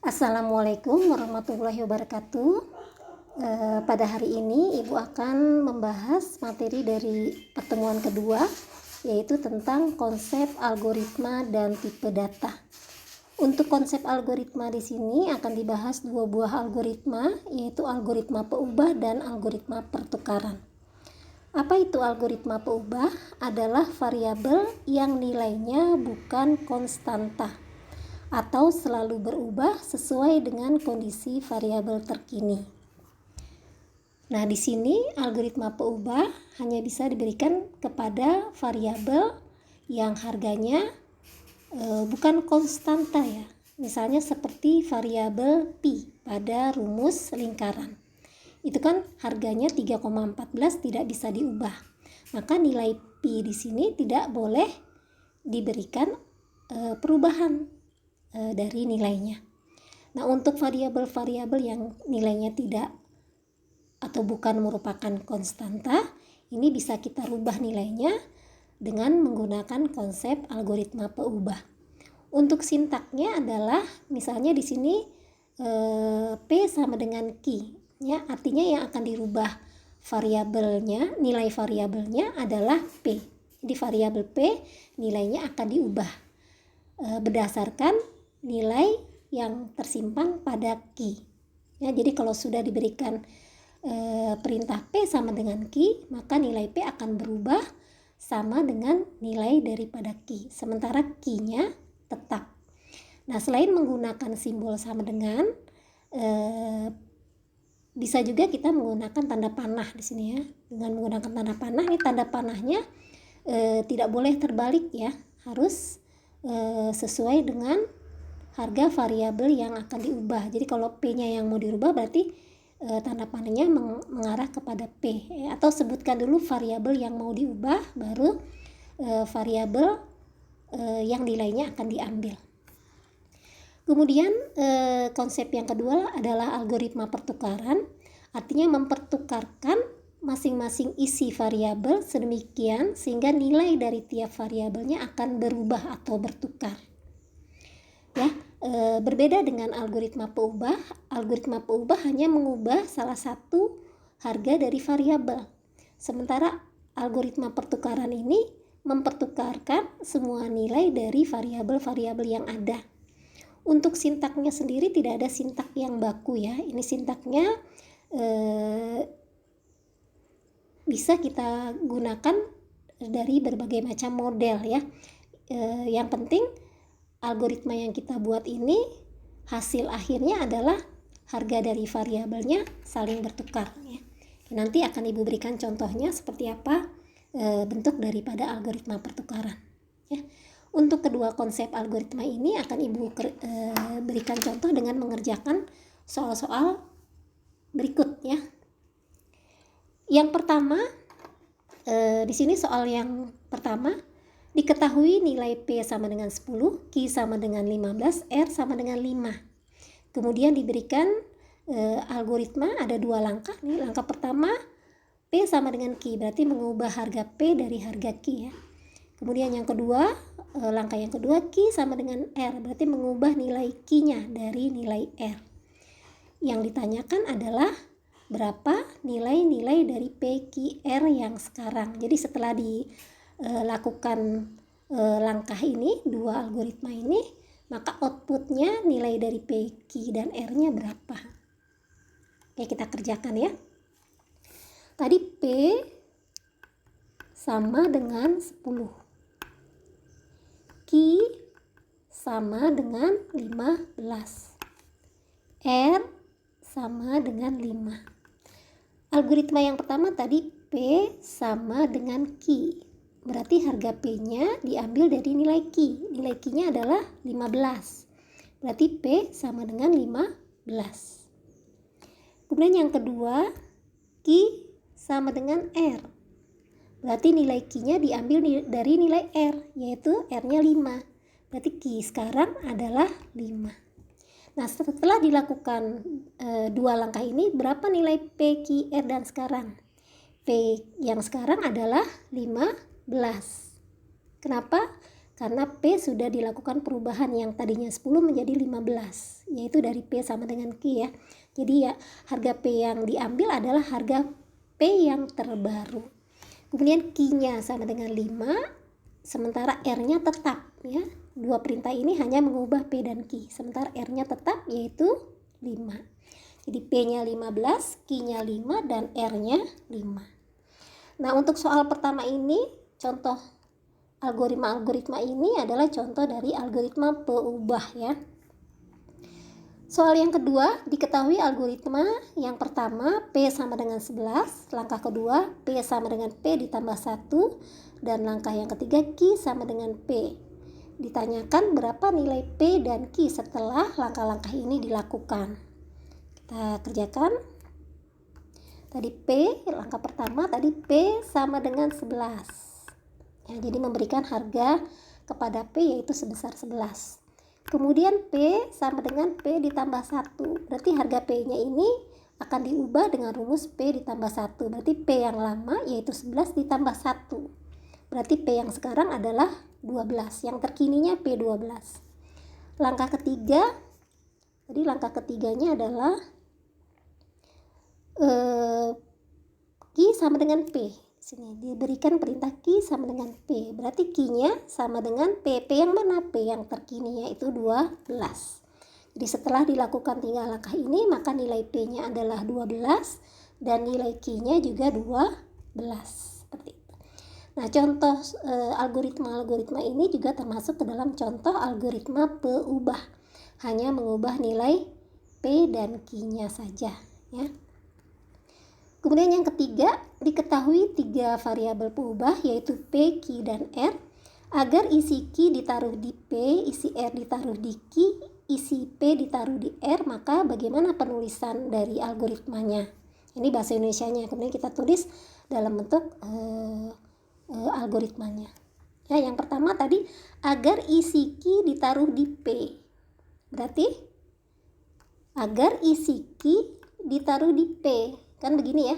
Assalamualaikum warahmatullahi wabarakatuh. Pada hari ini Ibu akan membahas materi dari pertemuan kedua, yaitu tentang konsep algoritma dan tipe data. Untuk konsep algoritma di sini akan dibahas dua buah algoritma, yaitu algoritma peubah dan algoritma pertukaran. Apa itu algoritma peubah? Adalah variabel yang nilainya bukan konstanta atau selalu berubah sesuai dengan kondisi variabel terkini. Nah, di sini algoritma peubah hanya bisa diberikan kepada variabel yang harganya bukan konstanta ya. Misalnya seperti variabel pi pada rumus lingkaran. Itu kan harganya 3,14 tidak bisa diubah. Maka nilai pi di sini tidak boleh diberikan perubahan dari nilainya. Nah, untuk variabel-variabel yang nilainya tidak atau bukan merupakan konstanta, ini bisa kita rubah nilainya dengan menggunakan konsep algoritma peubah. Untuk sintaknya adalah misalnya di sini P sama dengan Q, ya, artinya yang akan dirubah variabelnya, nilai variabelnya adalah P. Jadi variabel P nilainya akan diubah berdasarkan nilai yang tersimpan pada Q. Ya, jadi kalau sudah diberikan perintah P sama dengan Q, maka nilai P akan berubah sama dengan nilai daripada Q, sementara Q-nya tetap. Nah, selain menggunakan simbol sama dengan, bisa juga kita menggunakan tanda panah di sini ya. Dengan menggunakan tanda panah, ini tanda panahnya tidak boleh terbalik ya, harus sesuai dengan harga variabel yang akan diubah. Jadi kalau P-nya yang mau dirubah berarti tanda panahnya mengarah kepada P, atau sebutkan dulu variabel yang mau diubah, baru variabel yang nilainya akan diambil. Kemudian konsep yang kedua adalah algoritma pertukaran, artinya mempertukarkan masing-masing isi variabel sedemikian sehingga nilai dari tiap variabelnya akan berubah atau bertukar. Ya, berbeda dengan algoritma peubah hanya mengubah salah satu harga dari variabel. Sementara algoritma pertukaran ini mempertukarkan semua nilai dari variabel-variabel yang ada. Untuk sintaknya sendiri tidak ada sintak yang baku ya. Ini sintaknya bisa kita gunakan dari berbagai macam model ya. Yang penting algoritma yang kita buat ini hasil akhirnya adalah harga dari variabelnya saling bertukar ya. Nanti akan Ibu berikan contohnya seperti apa bentuk daripada algoritma pertukaran ya. Untuk kedua konsep algoritma ini akan Ibu berikan contoh dengan mengerjakan soal-soal berikut ya. Yang pertama di sini soal yang pertama, diketahui nilai P sama dengan 10, Q sama dengan 15, R sama dengan 5. Kemudian diberikan algoritma ada dua langkah nih. Langkah pertama, P sama dengan Q, berarti mengubah harga P dari harga Q ya. Kemudian yang kedua, langkah yang kedua, Q sama dengan R, berarti mengubah nilai Q-nya dari nilai R. Yang ditanyakan adalah berapa nilai-nilai dari P, Q, R yang sekarang. Jadi setelah dilakukan langkah ini, dua algoritma ini, maka outputnya nilai dari P, Q, dan R-nya berapa. Oke, kita kerjakan ya. Tadi P sama dengan 10, Q sama dengan 15, R sama dengan 5. Algoritma yang pertama tadi P sama dengan Q, berarti harga P-nya diambil dari nilai Q. Nilai Q-nya adalah 15, berarti P sama dengan 15. Kemudian yang kedua, Q sama dengan R, berarti nilai Q-nya diambil dari nilai R, yaitu R-nya 5, berarti Q sekarang adalah 5. Nah, setelah dilakukan dua langkah ini, berapa nilai P, Q, R dan sekarang? P yang sekarang adalah 15. Kenapa? Karena P sudah dilakukan perubahan yang tadinya 10 menjadi 15. yaitu dari P sama dengan Q ya. Jadi ya harga P yang diambil adalah harga P yang terbaru. Kemudian Q-nya sama dengan 5, sementara R-nya tetap ya. Dua perintah ini hanya mengubah P dan Q, sementara R-nya tetap yaitu 5. Jadi P-nya 15, Q-nya 5, dan R-nya 5. Nah, untuk soal pertama ini, contoh algoritma ini adalah contoh dari algoritma peubah ya. Soal yang kedua, diketahui algoritma yang pertama P sama dengan 11, langkah kedua P sama dengan P ditambah 1, dan langkah yang ketiga Q sama dengan P. Ditanyakan berapa nilai P dan Q setelah langkah-langkah ini dilakukan. Kita kerjakan. Tadi P, langkah pertama tadi P sama dengan 11. Ya, jadi memberikan harga kepada P yaitu sebesar 11. Kemudian P sama dengan P ditambah 1. Berarti harga P-nya ini akan diubah dengan rumus P ditambah 1. Berarti P yang lama yaitu 11 ditambah 1. Berarti P yang sekarang adalah 12. Yang terkininya P12. Langkah ketiga, jadi langkah ketiganya adalah Q sama dengan P. Sini diberikan perintah Q sama dengan P. Berarti Q-nya sama dengan P. P yang mana? P yang terkini yaitu 12. Jadi setelah dilakukan 3 langkah ini, maka nilai P-nya adalah 12 dan nilai Q-nya juga 12. Seperti itu. Nah, contoh algoritma ini juga termasuk ke dalam contoh algoritma peubah. Hanya mengubah nilai P dan Q-nya saja ya. Kemudian yang ketiga, diketahui 3 variabel peubah yaitu P, Q, dan R. Agar isi Q ditaruh di P, isi R ditaruh di Q, isi P ditaruh di R, maka bagaimana penulisan dari algoritmanya? Ini bahasa Indonesianya, kemudian kita tulis dalam bentuk algoritmanya. Ya, yang pertama tadi agar isi Q ditaruh di P. Berarti agar isi Q ditaruh di P. Kan begini ya.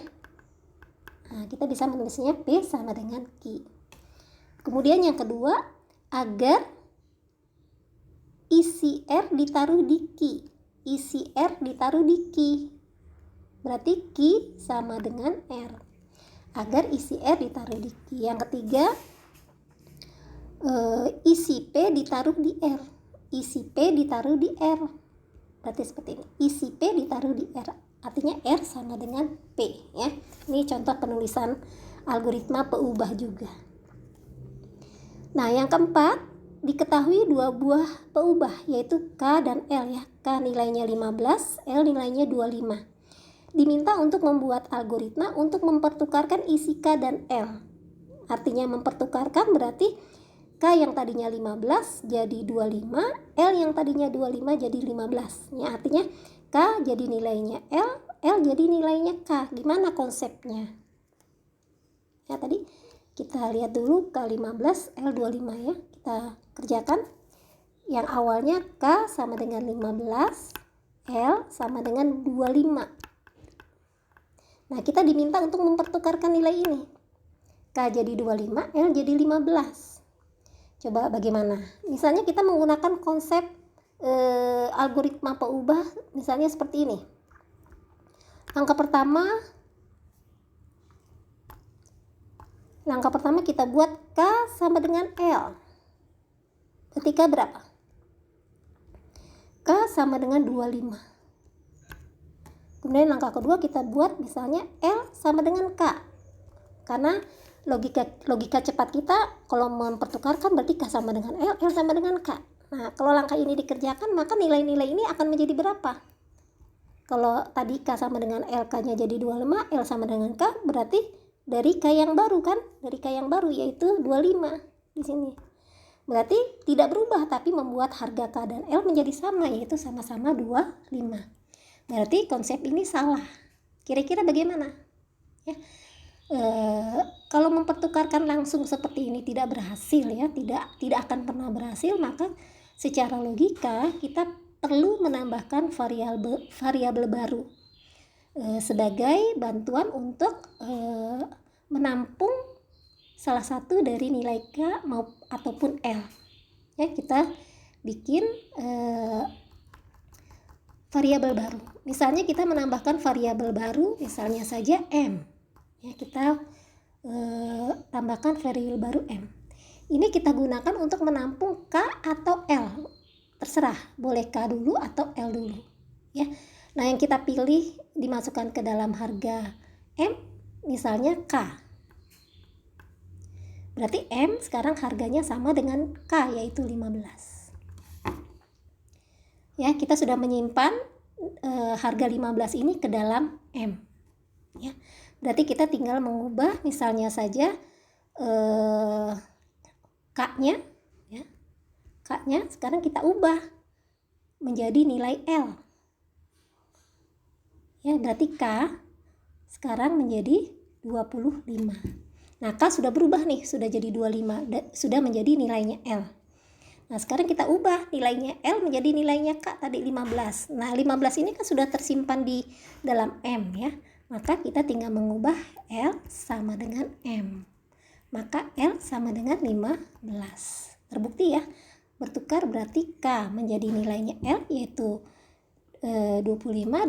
Nah, kita bisa menulisnya P sama dengan Q. Kemudian yang kedua, agar isi R ditaruh di Q. Isi R ditaruh di Q. Berarti Q sama dengan R. Agar isi R ditaruh di Q. Yang ketiga, isi P ditaruh di R. Isi P ditaruh di R. Berarti seperti ini. Isi P ditaruh di R. Artinya R sama dengan P ya. Ini contoh penulisan algoritma peubah juga. Nah, yang keempat, diketahui 2 buah peubah yaitu K dan L ya. K nilainya 15, L nilainya 25. Diminta untuk membuat algoritma untuk mempertukarkan isi K dan L. Artinya mempertukarkan berarti K yang tadinya 15 jadi 25, L yang tadinya 25 jadi 15. Ya, artinya K jadi nilainya L, L jadi nilainya K. Gimana konsepnya? Ya, tadi kita lihat dulu K15, L25 ya. Kita kerjakan. Yang awalnya K sama dengan 15, L sama dengan 25. Nah, kita diminta untuk mempertukarkan nilai ini. K jadi 25, L jadi 15. Coba bagaimana? Misalnya kita menggunakan konsep algoritma peubah misalnya seperti ini. Langkah pertama kita buat K sama dengan L. Ketika berapa? K sama dengan 25. Kemudian langkah kedua kita buat misalnya L sama dengan K. Karena logika cepat kita kalau mempertukarkan berarti K sama dengan L, L sama dengan K. Nah, kalau langkah ini dikerjakan, maka nilai-nilai ini akan menjadi berapa? Kalau tadi K sama dengan L, K-nya jadi 25, L sama dengan K, berarti dari K yang baru kan? Dari K yang baru yaitu 25 di sini. Berarti tidak berubah, tapi membuat harga K dan L menjadi sama, yaitu sama-sama 25. Berarti konsep ini salah. Kira-kira bagaimana? Ya. Kalau mempertukarkan langsung seperti ini tidak berhasil ya, tidak akan pernah berhasil, maka secara logika kita perlu menambahkan variabel baru sebagai bantuan untuk menampung salah satu dari nilai K ataupun L. Ya, kita bikin variabel baru. Misalnya kita menambahkan variabel baru, misalnya saja M. Ya, kita tambahkan variabel baru M. Ini kita gunakan untuk menampung K atau L. Terserah, boleh K dulu atau L dulu. Ya. Nah, yang kita pilih dimasukkan ke dalam harga M, misalnya K. Berarti M sekarang harganya sama dengan K, yaitu 15. Ya, kita sudah menyimpan harga 15 ini ke dalam M. Ya. Berarti kita tinggal mengubah misalnya saja K-nya, ya. K-nya sekarang kita ubah menjadi nilai L. Ya, berarti K sekarang menjadi 25. Nah, K sudah berubah nih, sudah jadi 25, sudah menjadi nilainya L. Nah, sekarang kita ubah nilainya L menjadi nilainya K tadi 15. Nah, 15 ini kan sudah tersimpan di dalam M, ya. Maka kita tinggal mengubah L sama dengan M. Maka L sama dengan 15. Terbukti ya, bertukar berarti K menjadi nilainya L yaitu 25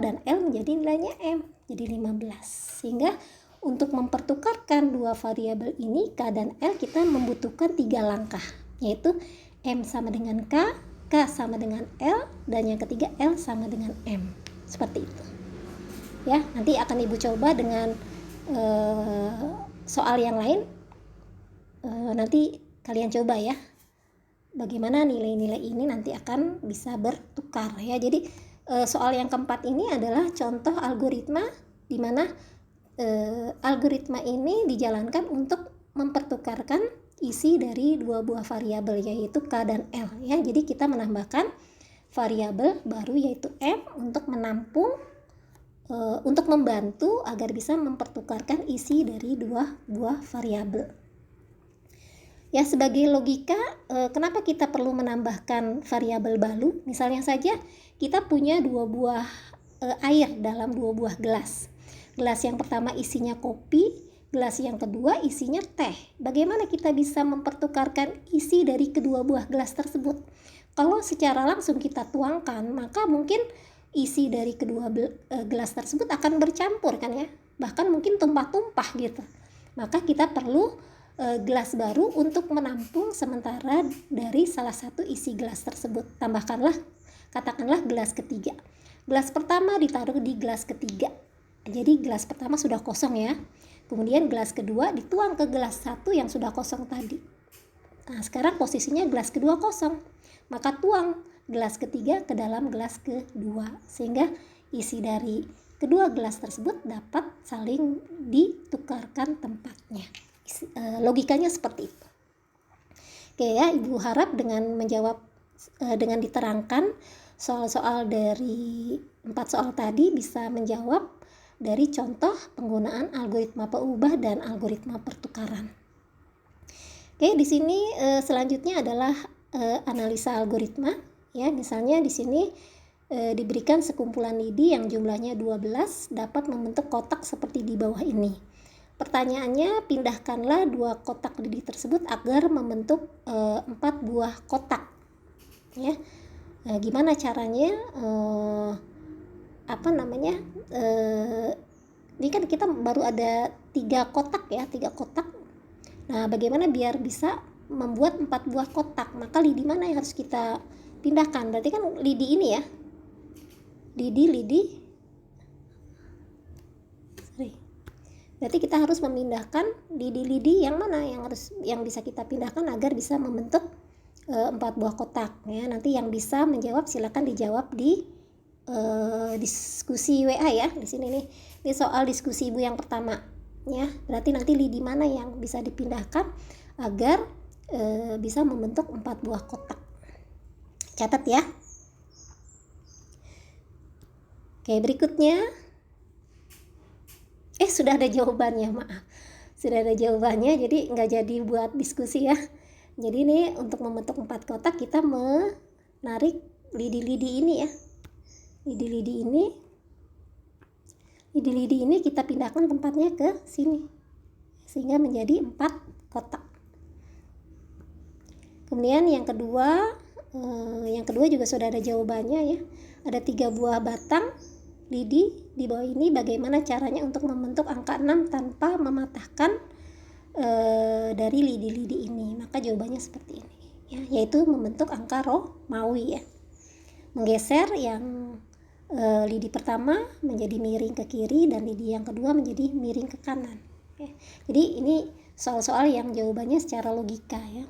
dan L menjadi nilainya M, jadi 15. Sehingga untuk mempertukarkan dua variabel ini K dan L kita membutuhkan 3 langkah, yaitu M sama dengan K, K sama dengan L, dan yang ketiga L sama dengan M. Seperti itu. Ya, nanti akan Ibu coba dengan soal yang lain. Nanti kalian coba ya, bagaimana nilai-nilai ini nanti akan bisa bertukar ya. Jadi soal yang keempat ini adalah contoh algoritma di mana algoritma ini dijalankan untuk mempertukarkan isi dari dua buah variabel yaitu K dan L ya. Jadi kita menambahkan variabel baru yaitu M untuk menampung untuk membantu agar bisa mempertukarkan isi dari dua buah variabel. Ya, sebagai logika, kenapa kita perlu menambahkan variabel baru? Misalnya saja kita punya dua buah air dalam dua buah gelas. Gelas yang pertama isinya kopi, gelas yang kedua isinya teh. Bagaimana kita bisa mempertukarkan isi dari kedua buah gelas tersebut? Kalau secara langsung kita tuangkan, maka mungkin isi dari kedua gelas tersebut akan bercampur kan ya, bahkan mungkin tumpah-tumpah gitu. Maka kita perlu gelas baru untuk menampung sementara dari salah satu isi gelas tersebut. Katakanlah gelas ketiga. Gelas pertama ditaruh di gelas ketiga. Jadi gelas pertama sudah kosong ya. Kemudian gelas kedua dituang ke gelas satu yang sudah kosong tadi. Nah, sekarang posisinya gelas kedua kosong. Maka tuang gelas ketiga ke dalam gelas kedua sehingga isi dari kedua gelas tersebut dapat saling ditukarkan tempatnya. Logikanya seperti itu. Oke ya, Ibu harap dengan menjawab dengan diterangkan soal-soal dari 4 soal tadi bisa menjawab dari contoh penggunaan algoritma pengubah dan algoritma pertukaran. Oke, di sini selanjutnya adalah analisa algoritma. Ya, misalnya di sini diberikan sekumpulan lidi yang jumlahnya 12 dapat membentuk kotak seperti di bawah ini. Pertanyaannya, pindahkanlah 2 kotak lidi tersebut agar membentuk 4 buah kotak. Ya, gimana caranya? Ini kan kita baru ada 3 kotak ya, 3 kotak. Nah, bagaimana biar bisa membuat 4 buah kotak? Maka lidi mana yang harus kita pindahkan? Berarti kan lidi ini ya, berarti kita harus memindahkan lidi-lidi yang mana yang bisa kita pindahkan agar bisa membentuk 4 buah kotak ya. Nanti yang bisa menjawab silakan dijawab di diskusi WA ya. Di sini nih, ini soal diskusi Ibu yang pertama ya. Berarti nanti lidi mana yang bisa dipindahkan agar bisa membentuk 4 buah kotak. Catat ya. Oke, berikutnya. Sudah ada jawabannya, maaf. Sudah ada jawabannya, jadi nggak jadi buat diskusi ya. Jadi ini untuk membentuk 4 kotak kita menarik lidi-lidi ini ya. Lidi-lidi ini kita pindahkan tempatnya ke sini. Sehingga menjadi 4 kotak. Kemudian yang kedua juga sudah ada jawabannya ya. Ada 3 buah batang lidi di bawah ini. Bagaimana caranya untuk membentuk angka 6 tanpa mematahkan dari lidi-lidi ini? Maka jawabannya seperti ini ya, yaitu membentuk angka Romawi ya. Menggeser yang lidi pertama menjadi miring ke kiri dan lidi yang kedua menjadi miring ke kanan ya. Jadi ini soal-soal yang jawabannya secara logika ya.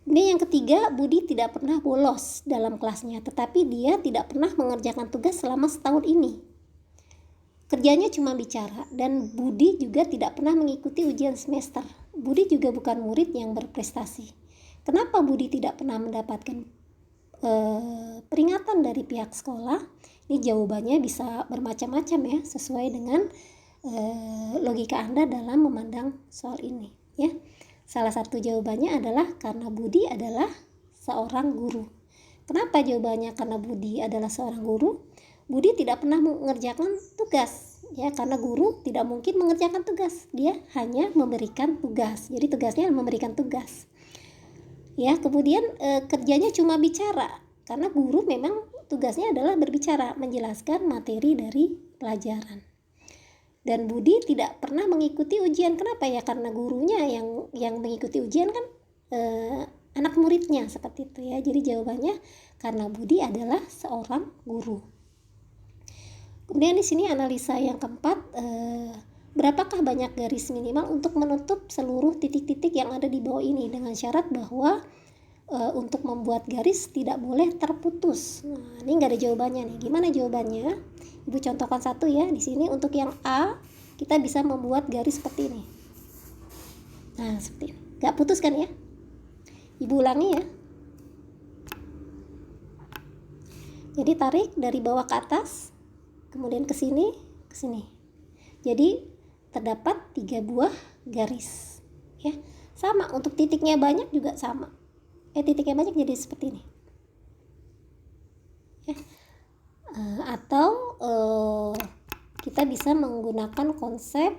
Ini yang ketiga, Budi tidak pernah bolos dalam kelasnya, tetapi dia tidak pernah mengerjakan tugas selama setahun ini. Kerjanya cuma bicara, dan Budi juga tidak pernah mengikuti ujian semester. Budi juga bukan murid yang berprestasi. Kenapa Budi tidak pernah mendapatkan peringatan dari pihak sekolah? Ini jawabannya bisa bermacam-macam ya, sesuai dengan logika Anda dalam memandang soal ini ya. Salah satu jawabannya adalah karena Budi adalah seorang guru. Kenapa jawabannya karena Budi adalah seorang guru? Budi tidak pernah mengerjakan tugas ya, karena guru tidak mungkin mengerjakan tugas. Dia hanya memberikan tugas. Jadi tugasnya memberikan tugas. Ya, kemudian kerjanya cuma bicara. Karena guru memang tugasnya adalah berbicara, menjelaskan materi dari pelajaran. Dan Budi tidak pernah mengikuti ujian. Kenapa ya? Karena gurunya yang mengikuti ujian kan anak muridnya, seperti itu ya. Jadi jawabannya karena Budi adalah seorang guru. Kemudian di sini analisa yang keempat, berapakah banyak garis minimal untuk menutup seluruh titik-titik yang ada di bawah ini, dengan syarat bahwa untuk membuat garis tidak boleh terputus. Nah, ini nggak ada jawabannya nih. Gimana jawabannya? Ibu contohkan satu ya. Di sini untuk yang A kita bisa membuat garis seperti ini. Nah, seperti ini. Nggak putus kan ya? Ibu ulangi ya. Jadi tarik dari bawah ke atas, kemudian ke sini, ke sini. Jadi terdapat 3 buah garis. Ya, sama. Untuk titiknya banyak juga sama. Titiknya banyak jadi seperti ini. Ya. Atau kita bisa menggunakan konsep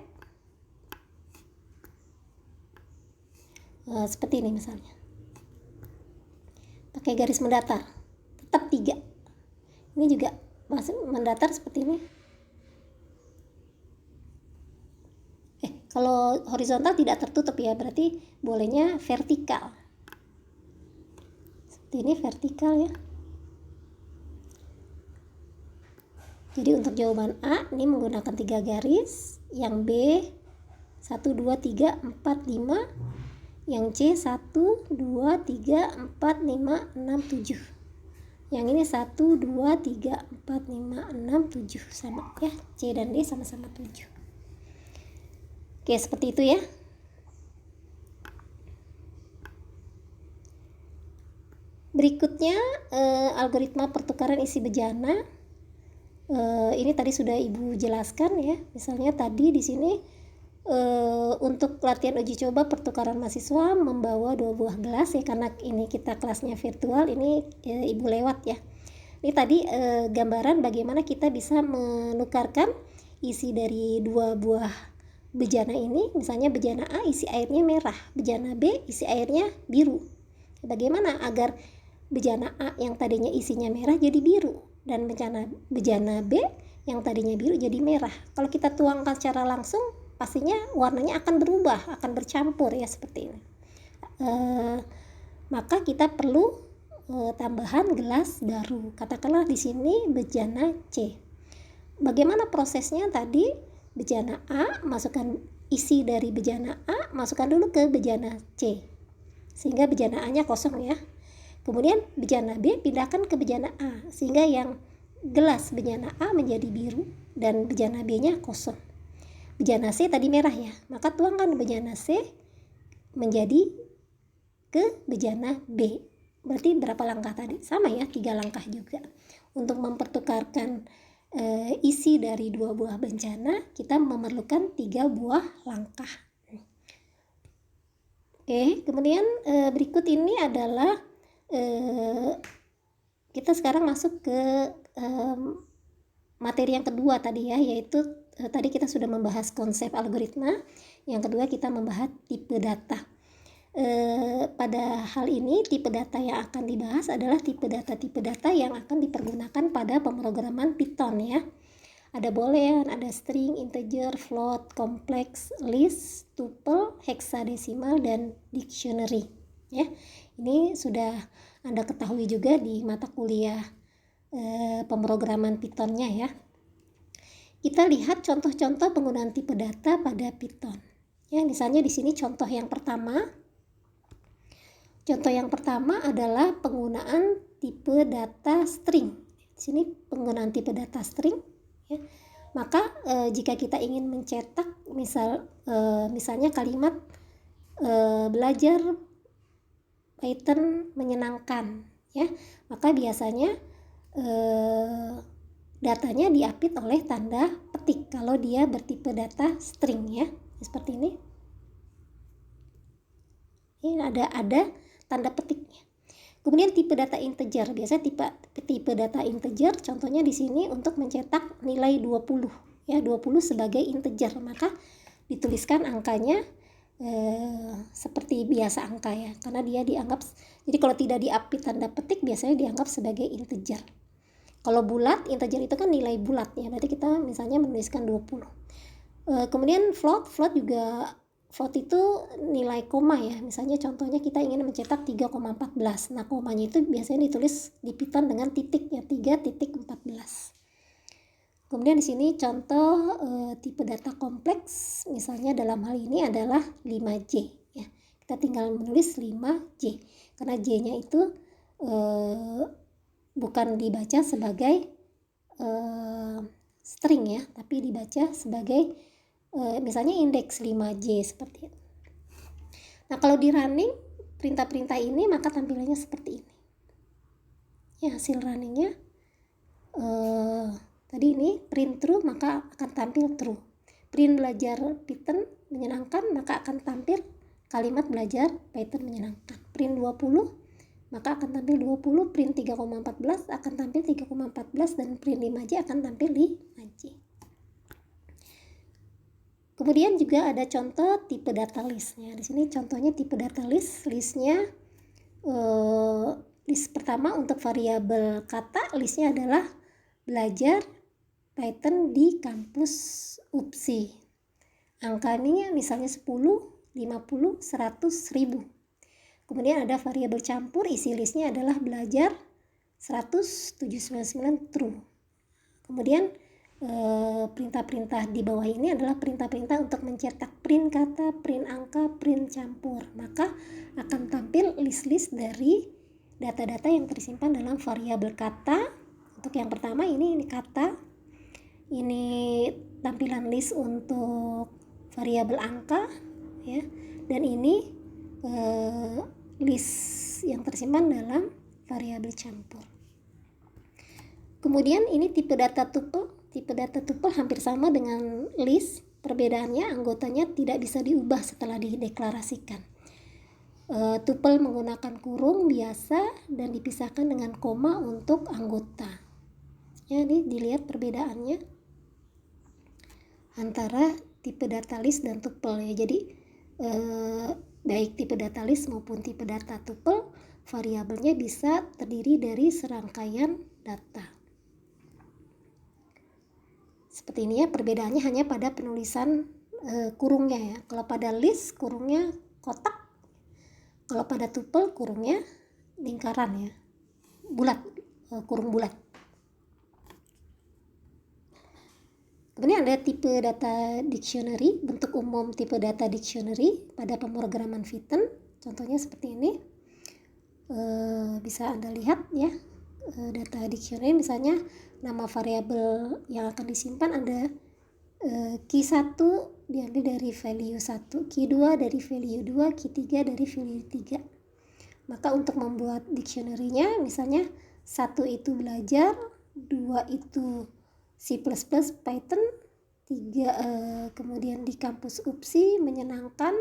seperti ini misalnya. Pakai garis mendatar. Tetap 3. Ini juga masih mendatar seperti ini. Kalau horizontal tidak tertutup ya, berarti bolehnya vertikal. Seperti ini vertikal ya. Jadi untuk jawaban A ini menggunakan 3 garis, yang B 1, 2, 3, 4, 5, yang C 1, 2, 3, 4, 5, 6, 7. Yang ini 1, 2, 3, 4, 5, 6, 7 sama ya. C dan D sama-sama 7. Oke, seperti itu ya. Berikutnya algoritma pertukaran isi bejana. Ini tadi sudah Ibu jelaskan ya. Misalnya tadi di sini untuk latihan uji coba pertukaran mahasiswa membawa 2 buah gelas ya, karena ini kita kelasnya virtual, ini Ibu lewat ya. Ini tadi gambaran bagaimana kita bisa menukarkan isi dari 2 buah bejana ini. Misalnya bejana A isi airnya merah, bejana B isi airnya biru. Bagaimana agar bejana A yang tadinya isinya merah jadi biru, dan bejana B yang tadinya biru jadi merah. Kalau kita tuangkan secara langsung, pastinya warnanya akan berubah, akan bercampur ya, seperti ini. Maka kita perlu tambahan gelas baru. Katakanlah di sini bejana C. Bagaimana prosesnya tadi? Bejana A, masukkan isi dari bejana A, masukkan dulu ke bejana C, sehingga bejana A-nya kosong ya. Kemudian bejana B pindahkan ke bejana A, sehingga yang gelas bejana A menjadi biru dan bejana B-nya kosong. Bejana C tadi merah ya, maka tuangkan bejana C menjadi ke bejana B. Berarti berapa langkah tadi? Sama ya, 3 langkah juga. Untuk mempertukarkan isi dari 2 buah bencana, kita memerlukan 3 buah langkah. Oke, kemudian berikut ini adalah kita sekarang masuk ke materi yang kedua tadi ya, yaitu tadi kita sudah membahas konsep algoritma. Yang kedua kita membahas tipe data. pada hal ini tipe data yang akan dibahas adalah tipe data yang akan dipergunakan pada pemrograman Python ya. Ada boolean, ada string, integer, float, complex, list, tuple, hexadesimal, dan dictionary ya. Ini sudah Anda ketahui juga di mata kuliah pemrograman Python-nya ya. Kita lihat contoh-contoh penggunaan tipe data pada Python. Ya, misalnya di sini contoh yang pertama. Contoh yang pertama adalah penggunaan tipe data string. Di sini penggunaan tipe data string ya. Maka jika kita ingin mencetak misalnya kalimat belajar Python menyenangkan ya, maka biasanya datanya diapit oleh tanda petik kalau dia bertipe data string ya, seperti ini. Ini ada tanda petiknya. Kemudian tipe data integer, biasanya tipe data integer contohnya di sini untuk mencetak nilai 20 ya, 20 sebagai integer, maka dituliskan angkanya seperti biasa angka ya, karena dia dianggap, jadi kalau tidak diapit tanda petik biasanya dianggap sebagai integer. Kalau bulat, integer itu kan nilai bulat ya, berarti kita misalnya menuliskan 20. Kemudian float juga, float itu nilai koma ya, misalnya contohnya kita ingin mencetak 3,14. Nah, komanya itu biasanya ditulis di Python dengan titiknya 3.14. Kemudian di sini contoh tipe data kompleks, misalnya dalam hal ini adalah 5J ya. Kita tinggal menulis 5J karena J-nya itu bukan dibaca sebagai string ya, tapi dibaca sebagai misalnya indeks 5J seperti itu. Nah, kalau di running perintah-perintah ini maka tampilannya seperti ini. Ya, hasil runningnya tadi ini print true maka akan tampil true. Print belajar Python menyenangkan maka akan tampil kalimat belajar Python menyenangkan. Print 20 maka akan tampil 20, print 3,14 akan tampil 3,14, dan print 5J akan tampil 5J. Kemudian juga ada contoh tipe data listnya. Di sini contohnya tipe data listnya list pertama untuk variabel kata, listnya adalah belajar Python di kampus UPSI. Angkanya misalnya 10, 50, 100, 1000. Kemudian ada variabel campur, isi listnya adalah belajar 100, 799 true. Kemudian perintah-perintah di bawah ini adalah perintah-perintah untuk mencetak print kata, print angka, print campur. Maka akan tampil list-list dari data-data yang tersimpan dalam variabel kata. Untuk yang pertama ini kata. Ini tampilan list untuk variabel angka ya. Dan ini list yang tersimpan dalam variabel campur. Kemudian ini tipe data tuple. Tipe data tuple hampir sama dengan list. Perbedaannya anggotanya tidak bisa diubah setelah dideklarasikan. Tuple menggunakan kurung biasa dan dipisahkan dengan koma untuk anggota. Ya, ini dilihat perbedaannya antara tipe data list dan tuple ya. Jadi baik tipe data list maupun tipe data tuple, variabelnya bisa terdiri dari serangkaian data. Seperti ini ya, perbedaannya hanya pada penulisan kurungnya ya. Kalau pada list kurungnya kotak, kalau pada tuple kurungnya lingkaran ya, bulat, kurung bulat. Kemudian ada tipe data dictionary, bentuk umum tipe data dictionary pada pemrograman Python. Contohnya seperti ini. Bisa Anda lihat ya, data dictionary misalnya nama variabel yang akan disimpan ada key 1 diambil dari value 1, key 2 dari value 2, key 3 dari value 3. Maka untuk membuat dictionary-nya misalnya 1 itu belajar, 2 itu C++ Python, 3 kemudian di kampus UPSI menyenangkan,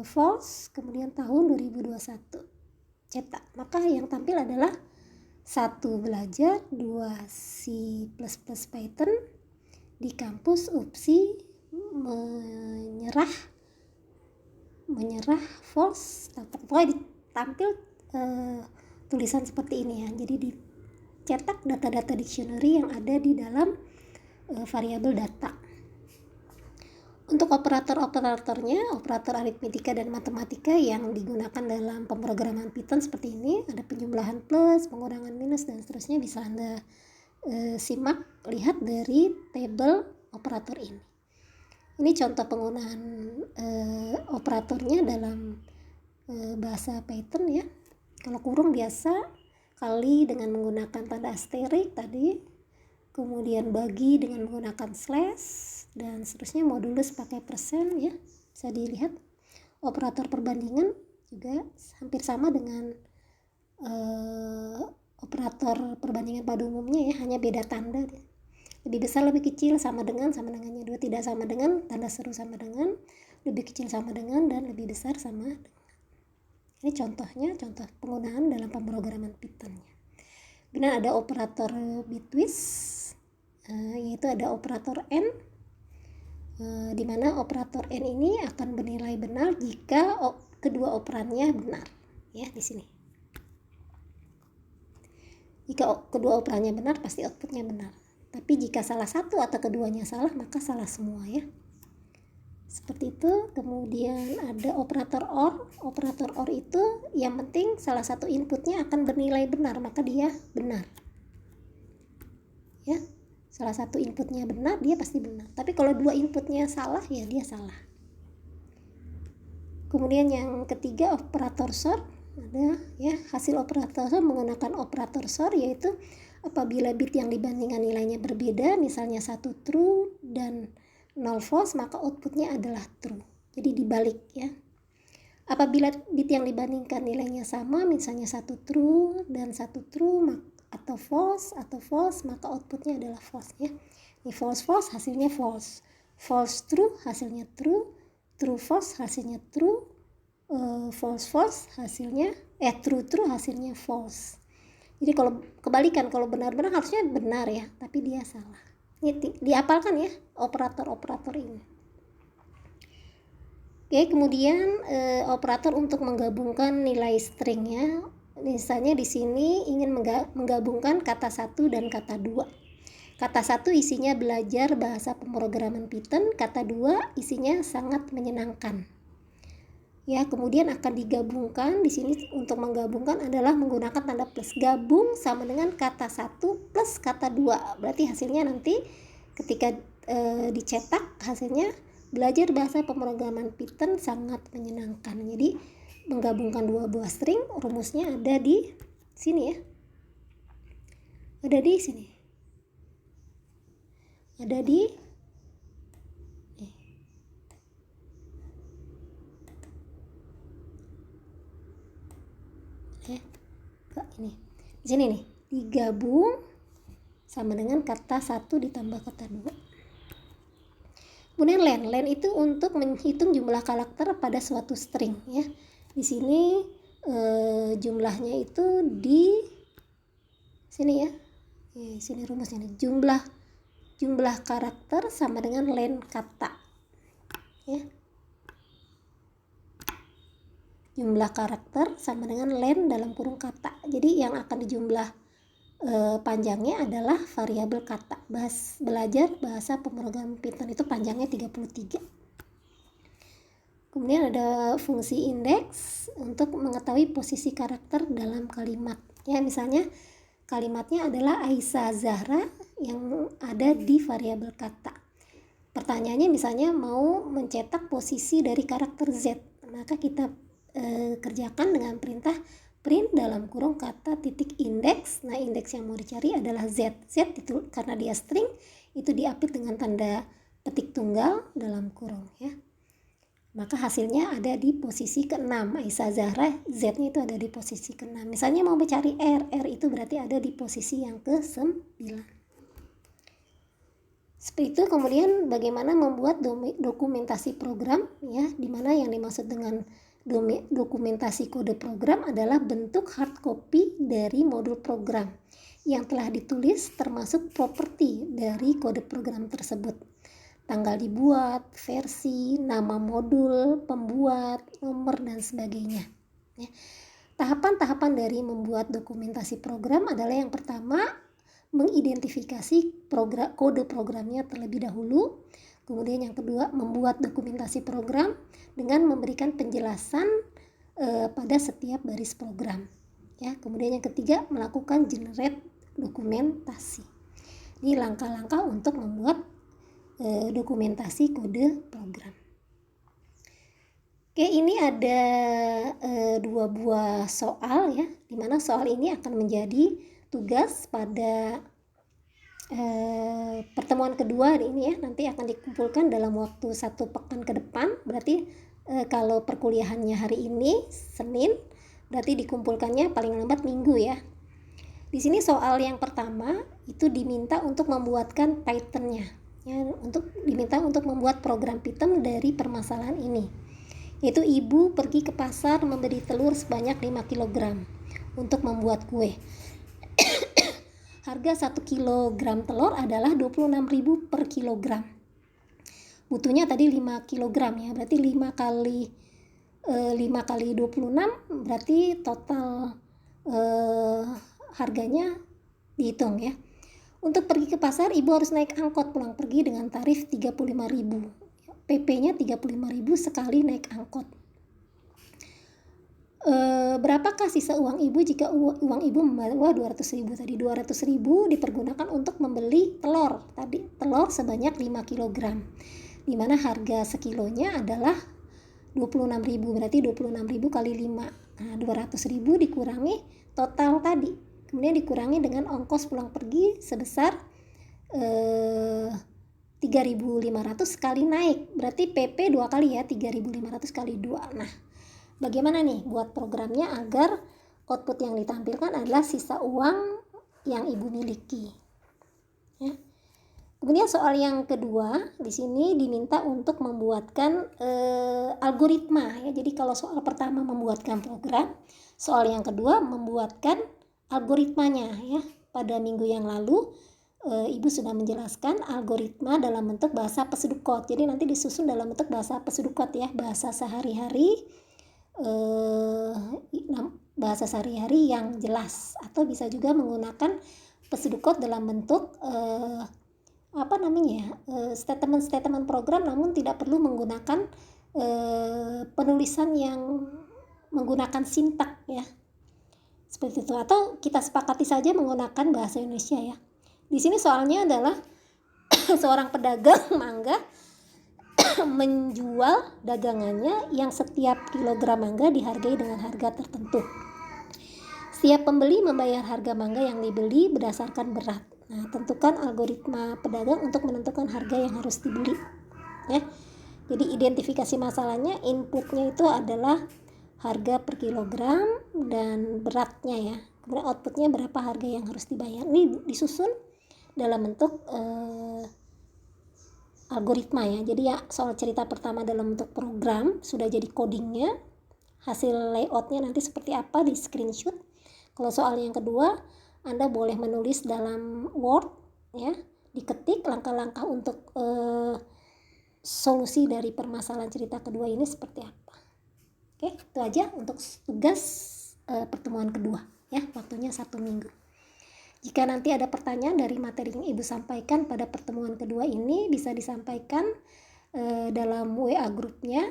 false, kemudian tahun 2021 cetak. Maka yang tampil adalah 1 belajar, 2 C++ Python, di kampus UPSI menyerah menyerah, false, pokoknya ditampil tulisan seperti ini ya. Jadi dicetak data-data dictionary yang ada di dalam variabel data. Untuk operator-operatornya, operator aritmetika dan matematika yang digunakan dalam pemrograman Python seperti ini, ada penjumlahan plus, pengurangan minus, dan seterusnya, bisa Anda simak, lihat dari tabel operator ini. Ini contoh penggunaan operatornya dalam bahasa Python ya. Kalau kurung biasa, kali dengan menggunakan tanda asterik tadi, kemudian bagi dengan menggunakan slash, dan seterusnya, modulus pakai persen ya, bisa dilihat. Operator perbandingan juga hampir sama dengan operator perbandingan pada umumnya ya, hanya beda tanda. Lebih besar, lebih kecil, sama dengannya, dua tidak sama dengan, tanda seru sama dengan, lebih kecil sama dengan, dan lebih besar sama dengan. Ini contohnya, contoh penggunaan dalam pemrograman Python-nya. Kemudian ada operator bitwise, yaitu ada operator n, di mana operator n ini akan bernilai benar jika kedua operannya benar ya. Di sini jika kedua operannya benar pasti outputnya benar, tapi jika salah satu atau keduanya salah maka salah semua ya, seperti itu. Kemudian ada operator OR. Operator OR itu yang penting salah satu inputnya akan bernilai benar, maka dia benar ya. Salah satu inputnya benar, dia pasti benar. Tapi kalau dua inputnya salah, ya dia salah. Kemudian yang ketiga, operator SOR. Ada ya, hasil operator SOR menggunakan operator SOR, yaitu apabila bit yang dibandingkan nilainya berbeda, misalnya 1 true dan 0 false, maka outputnya adalah true. Jadi dibalik ya. Apabila bit yang dibandingkan nilainya sama, misalnya 1 true dan 1 true, atau false, maka outputnya adalah false ya. Ini false hasilnya false, false true hasilnya true, true false hasilnya true, false hasilnya true hasilnya false. Jadi kalau kebalikan, kalau benar-benar harusnya benar ya, tapi dia salah. Ini dihafalkan ya operator-operator ini. Oke, kemudian operator untuk menggabungkan nilai stringnya. Misalnya di sini ingin menggabungkan kata 1 dan kata 2. Kata 1 isinya belajar bahasa pemrograman Python, kata 2 isinya sangat menyenangkan. Ya, kemudian akan digabungkan. Di sini untuk menggabungkan adalah menggunakan tanda plus. Gabung sama dengan kata 1 plus kata 2. Berarti hasilnya nanti ketika dicetak, hasilnya belajar bahasa pemrograman Python sangat menyenangkan. Jadi menggabungkan dua buah string, rumusnya ada di sini ya. Ada di sini. Ada di ini. Di sini nih, digabung sama dengan kata 1 ditambah kata 2. Kemudian len itu untuk menghitung jumlah karakter pada suatu string ya. Di sini jumlahnya itu di sini ya. Sini rumusnya nih. Jumlah karakter sama dengan len kata. Ya. Jumlah karakter sama dengan len dalam kurung kata. Jadi yang akan dijumlah panjangnya adalah variabel kata. Belajar bahasa pemrograman Python itu panjangnya 33. Kemudian ada fungsi indeks untuk mengetahui posisi karakter dalam kalimat. Ya, misalnya kalimatnya adalah Aisyah Zahra yang ada di variabel kata. Pertanyaannya misalnya mau mencetak posisi dari karakter Z. Maka kita kerjakan dengan perintah print dalam kurung kata titik indeks. Nah, indeks yang mau dicari adalah Z. Z itu karena dia string, itu diapit dengan tanda petik tunggal dalam kurung ya. Maka hasilnya ada di posisi ke-6. Aisyah Zahra, Z-nya itu ada di posisi ke-6. Misalnya mau mencari R itu berarti ada di posisi yang ke-9. Seperti itu. Kemudian bagaimana membuat dokumentasi program ya, dimana yang dimaksud dengan dokumentasi kode program adalah bentuk hard copy dari modul program yang telah ditulis termasuk properti dari kode program tersebut. tanggal dibuat, versi, nama modul, pembuat, nomor, dan sebagainya. Ya. Tahapan-tahapan dari membuat dokumentasi program adalah yang pertama, mengidentifikasi kode programnya terlebih dahulu. Kemudian yang kedua, membuat dokumentasi program dengan memberikan penjelasan pada setiap baris program. Ya, kemudian yang ketiga, melakukan generate dokumentasi. Ini langkah-langkah untuk membuat dokumentasi kode program. Oke, ini ada 2 buah soal ya, dimana soal ini akan menjadi tugas pada pertemuan kedua ini ya, nanti akan dikumpulkan dalam waktu 1 pekan ke depan. Berarti kalau perkuliahannya hari ini Senin, berarti dikumpulkannya paling lambat Minggu ya. Di sini soal yang pertama itu diminta untuk membuatkan Python-nya ya, diminta untuk membuat program Python dari permasalahan ini. Yaitu ibu pergi ke pasar membeli telur sebanyak 5 kg untuk membuat kue. Harga 1 kg telur adalah 26.000 per kilogram. Butuhnya tadi 5 kg ya, berarti 5 kali 26 berarti total harganya dihitung ya. Untuk pergi ke pasar, ibu harus naik angkot pulang pergi dengan tarif 35.000. PP-nya 35.000 sekali naik angkot. Berapakah sisa uang ibu jika uang ibu membawa 200.000 tadi? 200.000 dipergunakan untuk membeli telur tadi, telur sebanyak 5 kg, dimana harga sekilonya adalah 26.000, berarti 26.000 kali 5. Nah, 200.000 dikurangi total tadi, kemudian dikurangi dengan ongkos pulang pergi sebesar 3.500 sekali naik, berarti PP 2 kali ya, 3.500 kali 2. Nah, bagaimana nih buat programnya agar output yang ditampilkan adalah sisa uang yang ibu miliki ya. Kemudian soal yang kedua di sini diminta untuk membuatkan algoritma ya. Jadi kalau soal pertama membuatkan program, soal yang kedua membuatkan algoritmanya ya. Pada minggu yang lalu ibu sudah menjelaskan algoritma dalam bentuk bahasa Pesudukot. Jadi nanti disusun dalam bentuk bahasa Pesudukot ya, bahasa sehari-hari, bahasa sehari-hari yang jelas, atau bisa juga menggunakan Pesudukot dalam bentuk statement-statement program, namun tidak perlu menggunakan penulisan yang menggunakan sintak ya, seperti itu, atau kita sepakati saja menggunakan bahasa Indonesia ya. Di sini soalnya adalah seorang pedagang mangga menjual dagangannya yang setiap kilogram mangga dihargai dengan harga tertentu. Setiap pembeli membayar harga mangga yang dibeli berdasarkan berat. Nah, tentukan algoritma pedagang untuk menentukan harga yang harus dibeli ya. Jadi identifikasi masalahnya, inputnya itu adalah harga per kilogram dan beratnya ya. Kemudian outputnya berapa harga yang harus dibayar. Ini disusun dalam bentuk algoritma ya. Jadi ya soal cerita pertama dalam bentuk program sudah jadi codingnya, hasil layoutnya nanti seperti apa di screenshot. Kalau soal yang kedua, Anda boleh menulis dalam Word ya, diketik langkah-langkah untuk solusi dari permasalahan cerita kedua ini seperti apa. Oke, itu aja untuk tugas pertemuan kedua ya, waktunya 1 minggu. Jika nanti ada pertanyaan dari materi yang ibu sampaikan pada pertemuan kedua ini, bisa disampaikan dalam WA grupnya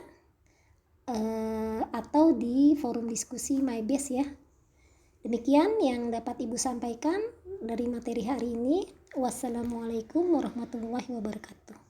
atau di forum diskusi MyBase ya. Demikian yang dapat ibu sampaikan dari materi hari ini. Wassalamualaikum warahmatullahi wabarakatuh.